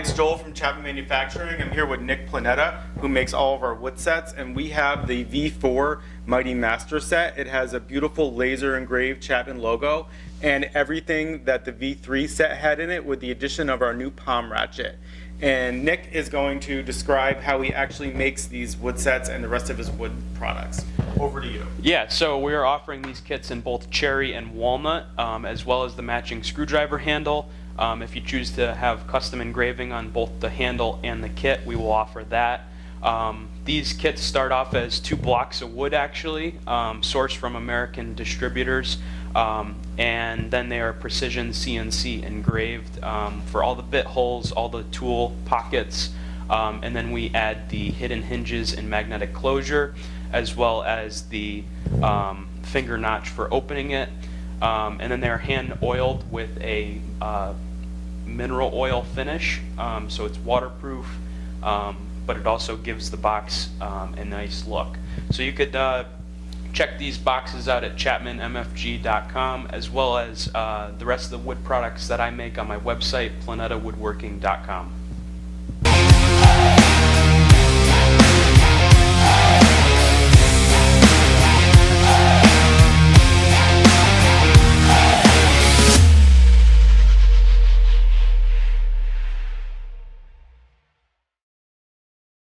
it's Joel from Chapman Manufacturing. I'm here with Nick Planeta, who makes all of our wood sets, and we have the V4 Mity Master Set. It has a beautiful laser engraved Chapman logo and everything that the V3 set had in it, with the addition of our new palm ratchet. And Nick is going to describe how he actually makes these wood sets and the rest of his wood products. Over to you. Yeah, so we are offering these kits in both cherry and walnut, as well as the matching screwdriver handle. If you choose to have custom engraving on both the handle and the kit, we will offer that. These kits start off as 2 blocks of wood, actually, sourced from American distributors, and then they are precision CNC engraved for all the bit holes, all the tool pockets, and then we add the hidden hinges and magnetic closure, as well as the finger notch for opening it. And then they're hand oiled with a mineral oil finish, so it's waterproof, but it also gives the box a nice look. So you could check these boxes out at chapmanmfg.com, as well as the rest of the wood products that I make on my website, planetawoodworking.com.